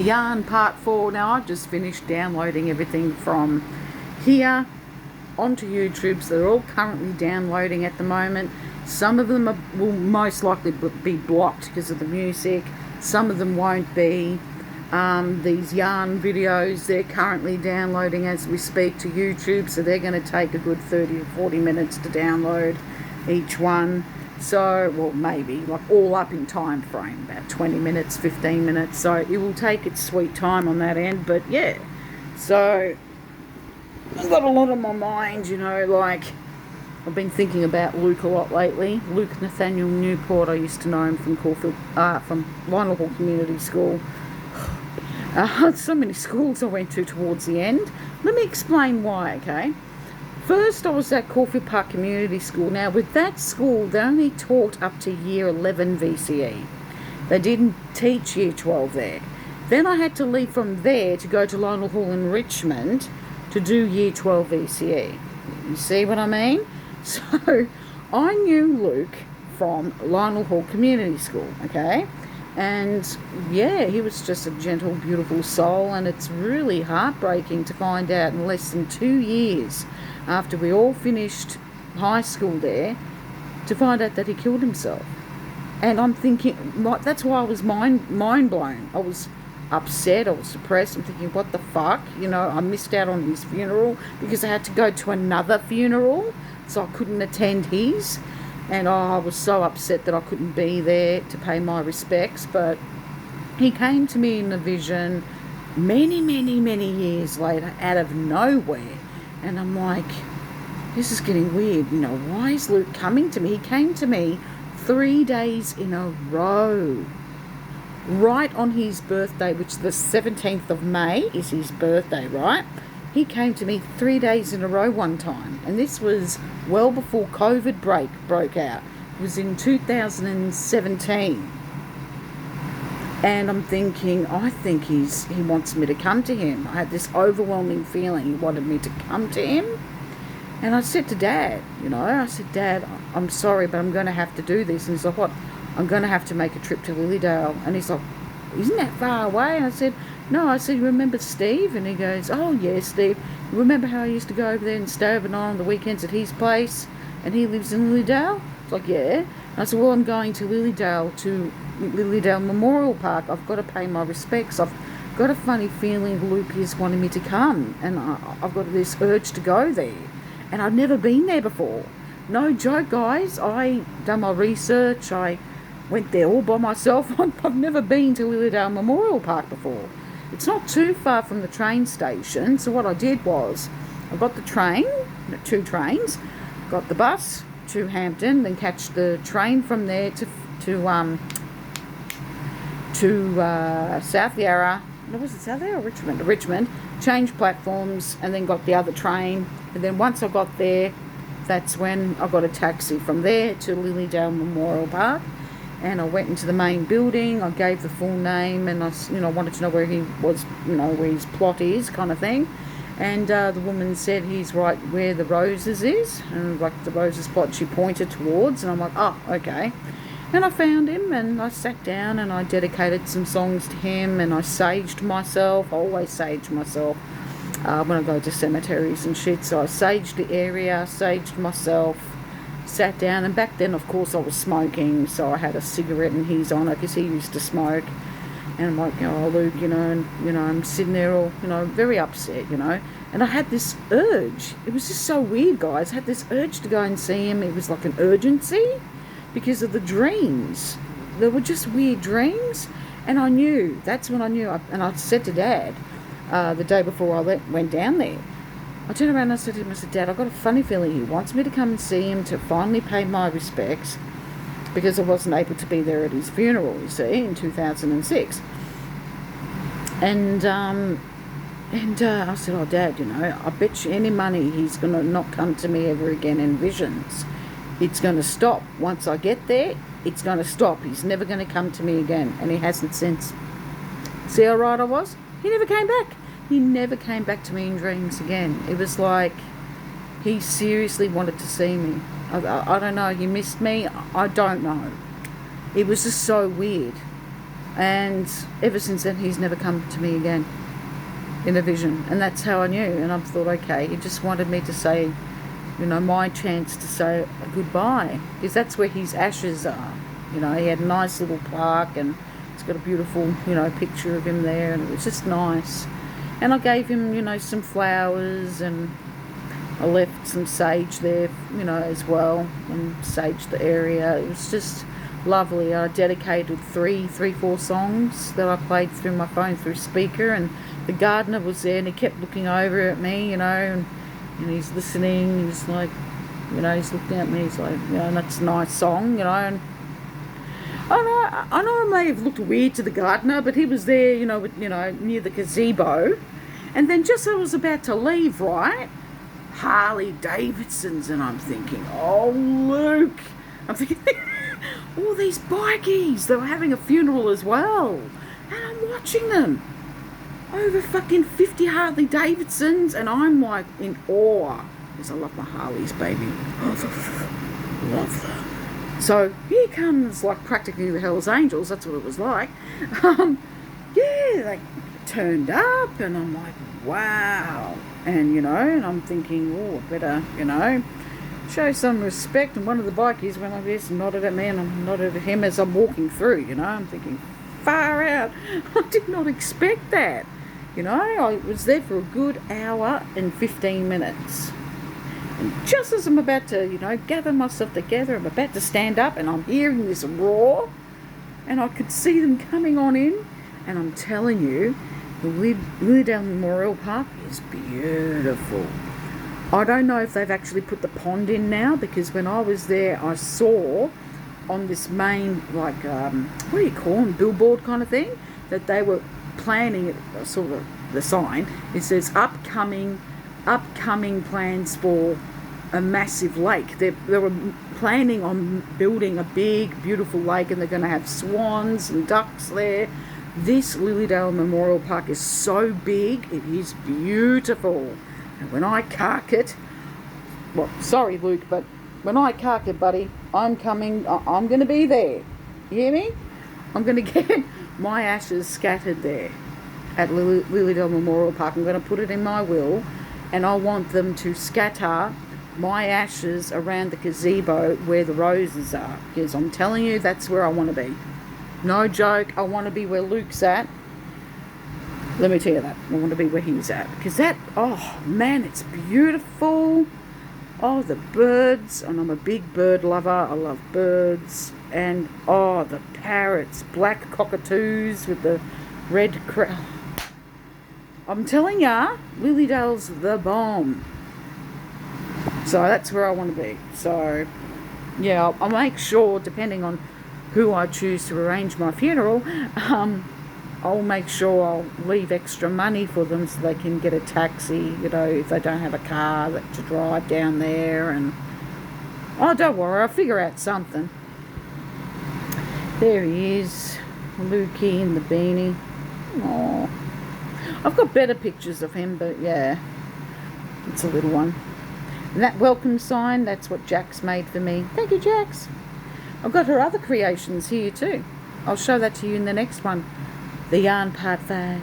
Yarn Part 4. Now I've just finished downloading everything from here onto YouTube, so they're all currently downloading at the moment. Some of them will most likely be blocked because of the music. Some of them won't be. These yarn videos, they're currently downloading as we speak to YouTube, so they're going to take a good 30 to 40 minutes to download each one. So, well, maybe like all up in time frame, about 20 minutes, 15 minutes. So it will take its sweet time on that end. But yeah, so I've got a lot on my mind, like I've been thinking about Luke a lot lately. Luke Nathaniel Newport, I used to know him from Caulfield, from Lionel Hall Community School. So many schools I went to towards the end. Let me explain why, okay? First, I was at Caulfield Park Community School. Now, with that school, they only taught up to Year 11 VCE. They didn't teach Year 12 there. Then I had to leave from there to go to Lionel Hall in Richmond to do Year 12 VCE. You see what I mean? So, I knew Luke from Lionel Hall Community School, okay? And yeah, he was just a gentle, beautiful soul, and it's really heartbreaking to find out in less than 2 years after we all finished high school there, to find out that he killed himself. And I'm thinking, that's why I was mind blown. I was upset, I was depressed. I'm thinking, what the fuck? I missed out on his funeral because I had to go to another funeral, so I couldn't attend his. And I was so upset that I couldn't be there to pay my respects. But he came to me in a vision many, many, many years later out of nowhere. And I'm like, this is getting weird. Why is Luke coming to me? He came to me 3 days in a row. Right on his birthday, which the 17th of May is his birthday, right? He came to me 3 days in a row one time. And this was well before COVID broke out. It was in 2017. And I'm thinking, I think he wants me to come to him. I had this overwhelming feeling he wanted me to come to him. And I said to Dad, I said, Dad, I'm sorry, but I'm going to have to do this. And he's like, what? I'm going to have to make a trip to Lilydale. And he's like, isn't that far away? And I said, no. I said, you remember Steve? And he goes, oh, yeah, Steve. You remember how I used to go over there and stay overnight on the weekends at his place? And he lives in Lilydale? It's like, yeah. And I said, well, I'm going to Lilydale Memorial Park. I've got to pay my respects. I've got a funny feeling Luke is wanting me to come, and I've got this urge to go there. And I've never been there before. No joke, guys. I done my research. I went there all by myself. I've never been to Lilydale Memorial Park before. It's not too far from the train station. So what I did was I got the train, 2 trains, got the bus to Hampton, then catch the train from there to South Yarra. No, was it South Yarra or Richmond? Richmond. Changed platforms and then got the other train. And then once I got there, that's when I got a taxi from there to Lilydale Memorial Park. And I went into the main building. I gave the full name, and I wanted to know where he was, where his plot is, kind of thing. And the woman said he's right where the Roses is, and like the Roses plot she pointed towards. And I'm like, oh, okay. And I found him, and I sat down, and I dedicated some songs to him, and I saged myself. I always sage myself when I go to cemeteries and shit. So I saged the area, saged myself, sat down, and back then, of course, I was smoking, so I had a cigarette in his honour because he used to smoke. And I'm like, oh, Luke, I'm sitting there all, very upset, And I had this urge. It was just so weird, guys. I had this urge to go and see him. It was like an urgency because of the dreams. They were just weird dreams. And I knew, that's when I knew. And I said to Dad, the day before I went down there, I turned around and I said to him, I said, Dad, I've got a funny feeling he wants me to come and see him to finally pay my respects, because I wasn't able to be there at his funeral, you see, in 2006. And I said, oh, Dad, I bet you any money he's going to not come to me ever again in visions. It's going to stop. Once I get there, it's going to stop. He's never going to come to me again. And he hasn't since. See how right I was? He never came back. He never came back to me in dreams again. It was like he seriously wanted to see me. I don't know. He missed me. I don't know. It was just so weird. And ever since then, he's never come to me again in a vision. And that's how I knew. And I thought, okay, he just wanted me to say, you know, my chance to say a goodbye. Because that's where his ashes are. You know, he had a nice little plaque, and it's got a beautiful, you know, picture of him there. And it was just nice. And I gave him, you know, some flowers, and I left some sage there, you know, as well, and saged the area. It was just lovely. I dedicated three, four songs that I played through my phone through speaker, and the gardener was there, and he kept looking over at me, you know, and he's listening. He's like, you know, he's looking at me. He's like, you know, that's a nice song, you know. And I know I may have looked weird to the gardener, but he was there, you know, near the gazebo. And then just as I was about to leave, right, Harley Davidsons, and I'm thinking, oh, Luke. I'm thinking, all these bikies, they were having a funeral as well. And I'm watching them. Over fucking 50 Harley Davidsons, and I'm like in awe. Because I love my Harleys, baby. Love them. So here comes like practically the Hells Angels. That's what it was like. Yeah, they turned up, and I'm like, wow. And, you know, and I'm thinking, oh, I better, you know, show some respect. And one of the bikies went like this and nodded at me, and I nodded at him as I'm walking through, you know. I'm thinking, far out. I did not expect that. You know, I was there for a good hour and 15 minutes. And just as I'm about to, you know, gather myself together, I'm about to stand up, and I'm hearing this roar, and I could see them coming on in. And I'm telling you, the Lilydale Memorial Park is beautiful. I don't know if they've actually put the pond in now, because when I was there, I saw on this main, like, what do you call them, billboard kind of thing, that they were planning, sort of the sign, it says upcoming plans for a massive lake. They were planning on building a big, beautiful lake, and they're going to have swans and ducks there. This Lilydale Memorial Park is so big, it is beautiful. And when I cark it, well, sorry Luke, but when I cark it, buddy, I'm going to be there. You hear me? I'm going to get my ashes scattered there at Lilydale Memorial Park. I'm going to put it in my will, and I want them to scatter my ashes around the gazebo where the roses are, because I'm telling you, that's where I want to be. No joke, I want to be where Luke's at. Let me tell you that. I want to be where he's at, because that, oh man, it's beautiful. Oh, the birds, and I'm a big bird lover. I love birds. And oh, the parrots, black cockatoos with the red crown. I'm telling ya, Lilydale's the bomb. So that's where I want to be. So yeah, I'll make sure, depending on who I choose to arrange my funeral, I'll make sure I'll leave extra money for them so they can get a taxi, you know, if they don't have a car to drive down there. And oh, don't worry, I'll figure out something. There he is, Lukey in the beanie. Oh, I've got better pictures of him, but yeah, it's a little one. And that welcome sign, that's what Jax made for me. Thank you, Jax. I've got her other creations here too. I'll show that to you in the next one. The Yarn Part 5.